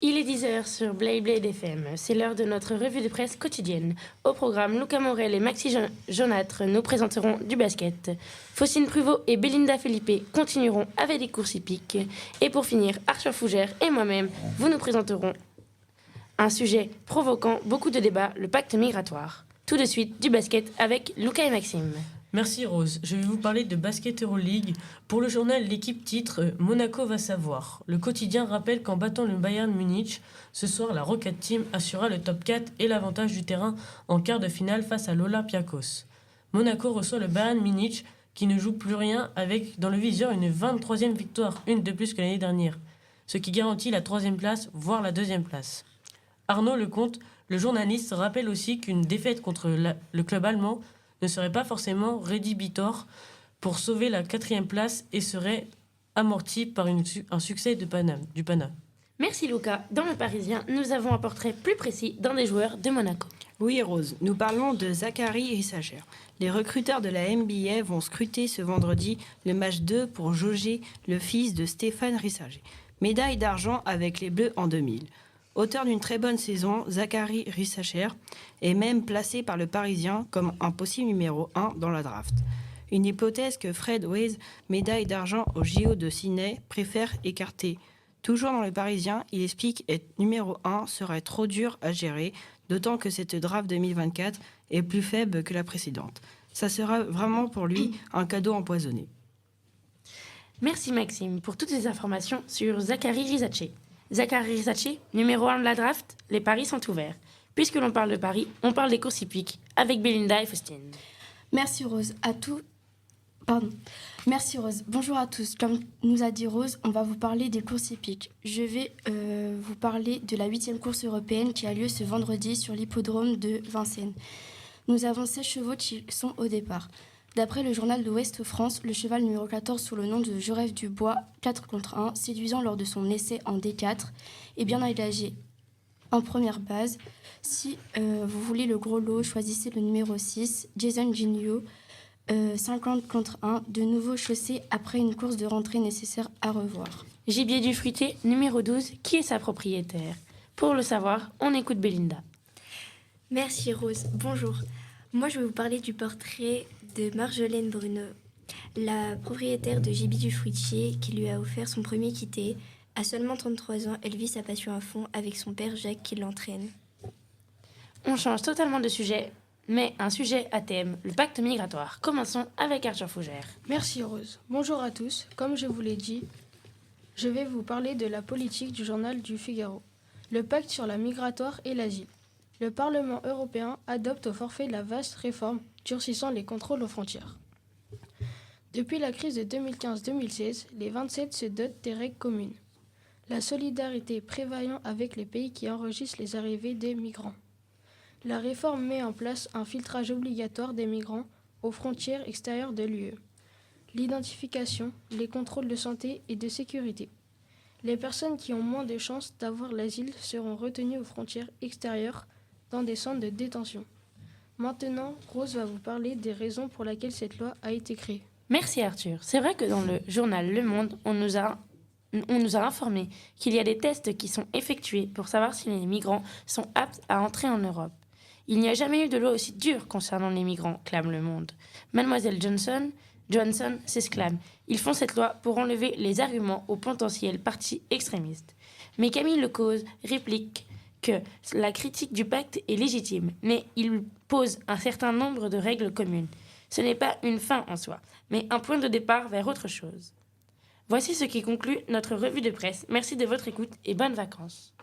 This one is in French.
Il est 10 heures sur Blade Blade FM. C'est l'heure de notre revue de presse quotidienne. Au programme, Luca Morel et Maxi Jaunâtre nous présenteront du basket. Faucine Pruvot et Belinda Felipe continueront avec des courses hippiques. Et pour finir, Arthur Fougère et moi-même vous nous présenterons un sujet provoquant beaucoup de débats, le pacte migratoire. Tout de suite, du basket avec Luca et Maxime. Merci Rose, je vais vous parler de Basket Euroleague. Pour le journal, l'équipe titre « Monaco va savoir ». Le quotidien rappelle qu'en battant le Bayern Munich, ce soir la Rocket Team assura le top 4 et l'avantage du terrain en quart de finale face à l'Olympiakos. Monaco reçoit le Bayern Munich qui ne joue plus rien avec dans le viseur une 23e victoire, une de plus que l'année dernière, ce qui garantit la 3e place, voire la 2e place. Arnaud Lecomte, le journaliste, rappelle aussi qu'une défaite contre le club allemand ne serait pas forcément rédhibitoire pour sauver la 4e place et serait amorti par un succès du Pana. Merci Luca. Dans le Parisien, nous avons un portrait plus précis d'un des joueurs de Monaco. Oui Rose, nous parlons de Zachary Rissacher. Les recruteurs de la NBA vont scruter ce vendredi le match 2 pour jauger le fils de Stéphane Rissacher. Médaille d'argent avec les Bleus en 2000. Auteur d'une très bonne saison, Zachary Rissacher est même placé par le Parisien comme un possible numéro 1 dans la draft. Une hypothèse que Fred Weiss, médaille d'argent au JO de Sydney, préfère écarter. Toujours dans le Parisien, il explique être numéro 1 serait trop dur à gérer, d'autant que cette draft 2024 est plus faible que la précédente. Ça sera vraiment pour lui un cadeau empoisonné. Merci Maxime pour toutes ces informations sur Zachary Rissacher. Zachary Rissacher, numéro 1 de la draft, les paris sont ouverts. Puisque l'on parle de paris, on parle des courses hippiques avec Belinda et Faustine. Merci Rose. Merci Rose. Bonjour à tous. Comme nous a dit Rose, on va vous parler des courses hippiques. Je vais vous parler de la 8e course européenne qui a lieu ce vendredi sur l'hippodrome de Vincennes. Nous avons 16 chevaux qui sont au départ. D'après le journal de Ouest France, le cheval numéro 14 sous le nom de Joref Dubois, 4 contre 1, séduisant lors de son essai en D4, est bien engagé en première base. Si vous voulez le gros lot, choisissez le numéro 6, Jason Ginio, 50 contre 1, de nouveau chaussé après une course de rentrée nécessaire à revoir. Gibier du fruité, numéro 12, qui est sa propriétaire? Pour le savoir, on écoute Belinda. Merci Rose, bonjour. Moi je vais vous parler du portrait de Marjolaine Bruno, la propriétaire de Gibier du fruitier qui lui a offert son premier quitté. À seulement 33 ans, elle vit sa passion à fond avec son père Jacques qui l'entraîne. On change totalement de sujet, mais un sujet à thème, le pacte migratoire. Commençons avec Arthur Fougère. Merci Rose. Bonjour à tous. Comme je vous l'ai dit, je vais vous parler de la politique du journal du Figaro. Le pacte sur la migratoire et l'asile. Le Parlement européen adopte au forfait la vaste réforme durcissant les contrôles aux frontières. Depuis la crise de 2015-2016, les 27 se dotent des règles communes. La solidarité prévaillant avec les pays qui enregistrent les arrivées des migrants. La réforme met en place un filtrage obligatoire des migrants aux frontières extérieures de l'UE. L'identification, les contrôles de santé et de sécurité. Les personnes qui ont moins de chances d'avoir l'asile seront retenues aux frontières extérieures dans des centres de détention. Maintenant, Rose va vous parler des raisons pour lesquelles cette loi a été créée. Merci Arthur. C'est vrai que dans le journal Le Monde, on nous a informé qu'il y a des tests qui sont effectués pour savoir si les migrants sont aptes à entrer en Europe. Il n'y a jamais eu de loi aussi dure concernant les migrants, clame Le Monde. Mademoiselle Johnson s'exclame. Ils font cette loi pour enlever les arguments aux potentiels partis extrémistes. Mais Camille Lecause réplique que la critique du pacte est légitime, mais il pose un certain nombre de règles communes. Ce n'est pas une fin en soi, mais un point de départ vers autre chose. Voici ce qui conclut notre revue de presse. Merci de votre écoute et bonnes vacances.